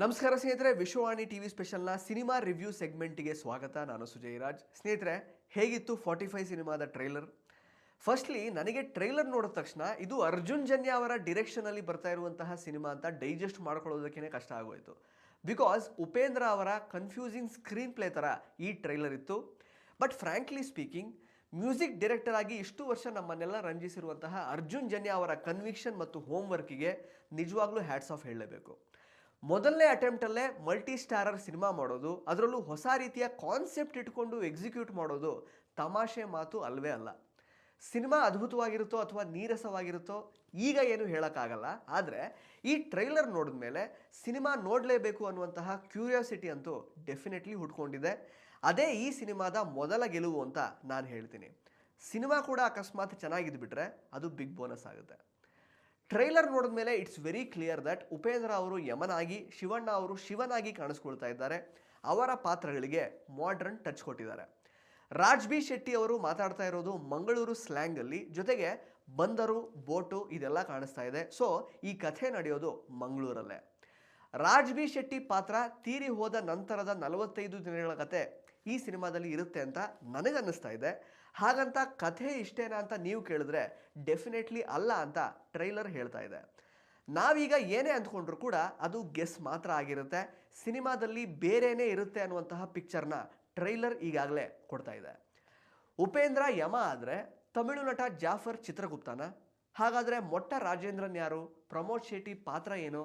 ನಮಸ್ಕಾರ ಸ್ನೇಹಿತರೆ, Vishwavani TV ಸ್ಪೆಷಲ್ನ cinema review ಸೆಗ್ಮೆಂಟ್ಗೆ ಸ್ವಾಗತ. ನಾನು ಸುಜಯ್ ರಾಜ್. ಸ್ನೇಹಿತರೆ, ಹೇಗಿತ್ತು 45 ಸಿನಿಮಾದ ಟ್ರೈಲರ್? ಫಸ್ಟ್ಲಿ ನನಗೆ ಟ್ರೈಲರ್ ನೋಡಿದ ತಕ್ಷಣ ಇದು ಅರ್ಜುನ್ ಜನ್ಯ ಅವರ ಡಿರೆಕ್ಷನಲ್ಲಿ ಬರ್ತಾ ಇರುವಂತಹ ಸಿನಿಮಾ ಅಂತ ಡೈಜೆಸ್ಟ್ ಮಾಡ್ಕೊಳ್ಳೋದಕ್ಕೇ ಕಷ್ಟ ಆಗೋಯ್ತು. ಬಿಕಾಸ್ ಉಪೇಂದ್ರ ಅವರ ಕನ್ಫ್ಯೂಸಿಂಗ್ ಸ್ಕ್ರೀನ್ ಪ್ಲೇ ಥರ ಈ ಟ್ರೈಲರ್ ಇತ್ತು. But frankly speaking, music director ಆಗಿ ಇಷ್ಟು ವರ್ಷ ನಮ್ಮನ್ನೆಲ್ಲ ರಂಜಿಸಿರುವಂತಹ ಅರ್ಜುನ್ ಜನ್ಯ ಅವರ ಕನ್ವಿಕ್ಷನ್ ಮತ್ತು ಹೋಮ್ ವರ್ಕಿಗೆ ನಿಜವಾಗ್ಲೂ ಹ್ಯಾಟ್ಸ್ ಆಫ್ ಹೇಳಲೇಬೇಕು. ಮೊದಲನೇ ಅಟೆಂಪ್ಟಲ್ಲೇ ಮಲ್ಟಿ ಸ್ಟಾರರ್ ಸಿನಿಮಾ ಮಾಡೋದು, ಅದರಲ್ಲೂ ಹೊಸ ರೀತಿಯ ಕಾನ್ಸೆಪ್ಟ್ ಇಟ್ಕೊಂಡು ಎಕ್ಸಿಕ್ಯೂಟ್ ಮಾಡೋದು ತಮಾಷೆ ಮಾತು ಅಲ್ವೇ ಅಲ್ಲ. ಸಿನಿಮಾ ಅದ್ಭುತವಾಗಿರುತ್ತೋ ಅಥವಾ ನೀರಸವಾಗಿರುತ್ತೋ ಈಗ ಏನು ಹೇಳೋಕ್ಕಾಗಲ್ಲ. ಆದರೆ ಈ ಟ್ರೈಲರ್ ನೋಡಿದ ಮೇಲೆ ಸಿನಿಮಾ ನೋಡಲೇಬೇಕು ಅನ್ನುವಂತಹ ಕ್ಯೂರಿಯಾಸಿಟಿ ಅಂತೂ ಡೆಫಿನೆಟ್ಲಿ ಹುಟ್ಕೊಂಡಿದೆ. ಅದೇ ಈ ಸಿನಿಮಾದ ಮೊದಲ ಗೆಲುವು ಅಂತ ನಾನು ಹೇಳ್ತೀನಿ. ಸಿನಿಮಾ ಕೂಡ ಅಕಸ್ಮಾತ್ ಚೆನ್ನಾಗಿದ್ದುಬಿಟ್ರೆ ಅದು ಬಿಗ್ ಬೋನಸ್ ಆಗುತ್ತೆ. ಟ್ರೈಲರ್ ನೋಡಿದ ಮೇಲೆ it's very clear that Upendra ಅವರು ಯಮನಾಗಿ, ಶಿವಣ್ಣ ಅವರು ಶಿವನಾಗಿ ಕಾಣಿಸ್ಕೊಳ್ತಾ ಇದ್ದಾರೆ. ಅವರ ಪಾತ್ರಗಳಿಗೆ ಮಾಡರ್ನ್ ಟಚ್ ಕೊಟ್ಟಿದ್ದಾರೆ. ರಾಜ್ ಬಿ ಶೆಟ್ಟಿ ಅವರು ಮಾತಾಡ್ತಾ ಇರೋದು ಮಂಗಳೂರು ಸ್ಲ್ಯಾಂಗಲ್ಲಿ, ಜೊತೆಗೆ ಬಂದರು, ಬೋಟು ಇದೆಲ್ಲ ಕಾಣಿಸ್ತಾ ಇದೆ. ಸೊ ಈ ಕಥೆ ನಡೆಯೋದು ಮಂಗಳೂರಲ್ಲೇ. ರಾಜ್ ಬಿ ಶೆಟ್ಟಿ ಪಾತ್ರ ತೀರಿ ಹೋದ ನಂತರದ 45 ದಿನಗಳ ಕತೆ ಈ ಸಿನಿಮಾದಲ್ಲಿ ಇರುತ್ತೆ ಅಂತ ನನಗನ್ನಿಸ್ತಾ ಇದೆ. ಹಾಗಂತ ಕಥೆ ಇಷ್ಟೇನಾ ಅಂತ ನೀವು ಕೇಳಿದ್ರೆ ಡೆಫಿನೆಟ್ಲಿ ಅಲ್ಲ ಅಂತ ಟ್ರೈಲರ್ ಹೇಳ್ತಾ ಇದೆ. ನಾವೀಗ ಏನೇ ಅಂದ್ಕೊಂಡ್ರು ಕೂಡ ಅದು ಗೆಸ್ ಮಾತ್ರ ಆಗಿರುತ್ತೆ. ಸಿನಿಮಾದಲ್ಲಿ ಬೇರೆನೇ ಇರುತ್ತೆ ಅನ್ನುವಂತಹ ಪಿಕ್ಚರ್ನ ಟ್ರೈಲರ್ ಈಗಾಗಲೇ ಕೊಡ್ತಾ ಇದೆ. ಉಪೇಂದ್ರ ಯಮ ಆದರೆ ತಮಿಳು ನಟ ಜಾಫರ್ ಚಿತ್ರಗುಪ್ತನ? ಹಾಗಾದರೆ ಮೊಟ್ಟ ರಾಜೇಂದ್ರನ್ ಯಾರು? ಪ್ರಮೋದ್ ಶೆಟ್ಟಿ ಪಾತ್ರ ಏನು?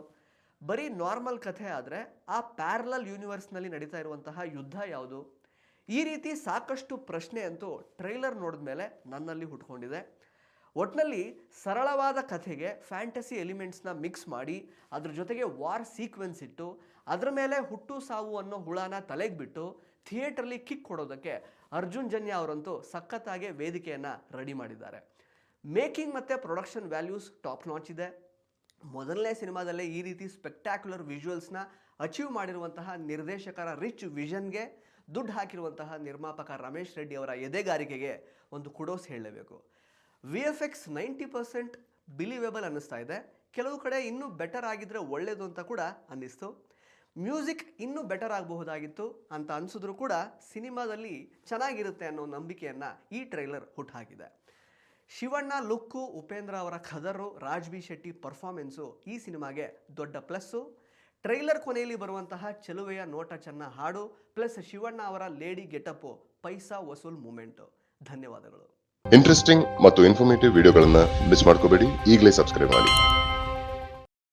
ಬರೀ ನಾರ್ಮಲ್ ಕಥೆ ಆದರೆ ಆ ಪ್ಯಾರಲಲ್ ಯೂನಿವರ್ಸ್ನಲ್ಲಿ ನಡೀತಾ ಇರುವಂತಹ ಯುದ್ಧ ಯಾವುದು? ಈ ರೀತಿ ಸಾಕಷ್ಟು ಪ್ರಶ್ನೆ ಅಂತೂ ಟ್ರೈಲರ್ ನೋಡಿದ ಮೇಲೆ ನನ್ನಲ್ಲಿ ಹುಟ್ಕೊಂಡಿದೆ. ಒಟ್ಟಿನಲ್ಲಿ ಸರಳವಾದ ಕಥೆಗೆ ಫ್ಯಾಂಟಸಿ ಎಲಿಮೆಂಟ್ಸ್ನ ಮಿಕ್ಸ್ ಮಾಡಿ ಅದ್ರ ಜೊತೆಗೆ ವಾರ್ ಸೀಕ್ವೆನ್ಸ್ ಇಟ್ಟು ಅದರ ಮೇಲೆ ಹುಟ್ಟು ಸಾವು ಅನ್ನೋ ಹುಳನ ತಲೆಗೆ ಬಿಟ್ಟು ಥಿಯೇಟ್ರಲ್ಲಿ ಕಿಕ್ ಕೊಡೋದಕ್ಕೆ ಅರ್ಜುನ್ ಜನ್ಯ ಅವರಂತೂ ಸಖತ್ತಾಗಿ ವೇದಿಕೆಯನ್ನು ರೆಡಿ ಮಾಡಿದ್ದಾರೆ. ಮೇಕಿಂಗ್ ಮತ್ತು ಪ್ರೊಡಕ್ಷನ್ ವ್ಯಾಲ್ಯೂಸ್ ಟಾಪ್ ನಾಚ್ ಇದೆ. ಮೊದಲನೇ ಸಿನಿಮಾದಲ್ಲೇ ಈ ರೀತಿ ಸ್ಪೆಕ್ಟ್ಯಾಕ್ಯುಲರ್ ವಿಜುವಲ್ಸ್ನ ಅಚೀವ್ ಮಾಡಿರುವಂತಹ ನಿರ್ದೇಶಕರ ರಿಚ್ ವಿಷನ್ಗೆ, ದುಡ್ಡು ಹಾಕಿರುವಂತಹ ನಿರ್ಮಾಪಕ ರಮೇಶ್ ರೆಡ್ಡಿ ಅವರ ಎದೆಗಾರಿಕೆಗೆ ಒಂದು ಕುಡೋಸ್ ಹೇಳಲೇಬೇಕು. VFX 90% ಬಿಲಿವೇಬಲ್ ಅನ್ನಿಸ್ತಾ ಇದೆ. ಕೆಲವು ಕಡೆ ಇನ್ನೂ ಬೆಟರ್ ಆಗಿದ್ರೆ ಒಳ್ಳೆಯದು ಅಂತ ಕೂಡ ಅನ್ನಿಸ್ತು. ಮ್ಯೂಸಿಕ್ ಇನ್ನೂ ಬೆಟರ್ ಆಗಬಹುದಾಗಿತ್ತು ಅಂತ ಅನಿಸಿದ್ರು ಕೂಡ ಸಿನಿಮಾದಲ್ಲಿ ಚೆನ್ನಾಗಿರುತ್ತೆ ಅನ್ನೋ ನಂಬಿಕೆಯನ್ನು ಈ ಟ್ರೈಲರ್ ಹುಟ್ಟುಹಾಕಿದೆ. ಶಿವಣ್ಣ ಲುಕ್ಕು, ಉಪೇಂದ್ರ ಅವರ ಖದರು, ರಾಜ್ ಬಿ ಶೆಟ್ಟಿ ಪರ್ಫಾರ್ಮೆನ್ಸು ಈ ಸಿನಿಮಾಗೆ ದೊಡ್ಡ ಪ್ಲಸ್ಸು. ಟ್ರೈಲರ್ ಕೊನೆಯಲ್ಲಿ ಬರುವಂತಹ ಚೆಲುವೆಯ ನೋಟ ಚೆನ್ನ ಹಾಡು ಪ್ಲಸ್ ಶಿವಣ್ಣ ಅವರ ಲೇಡಿ ಗೆಟಪ್ಪು ಪೈಸಾ ವಸೂಲ್ ಮೂಮೆಂಟು. ಧನ್ಯವಾದಗಳು. ಇಂಟ್ರೆಸ್ಟಿಂಗ್ ಮತ್ತು ಇನ್ಫಾರ್ಮೇಟಿವ್ ವಿಡಿಯೋಗಳನ್ನು ಮಿಸ್ ಮಾಡ್ಕೋಬೇಡಿ. ಈಗಲೇ ಸಬ್ಸ್ಕ್ರೈಬ್ ಮಾಡಿ.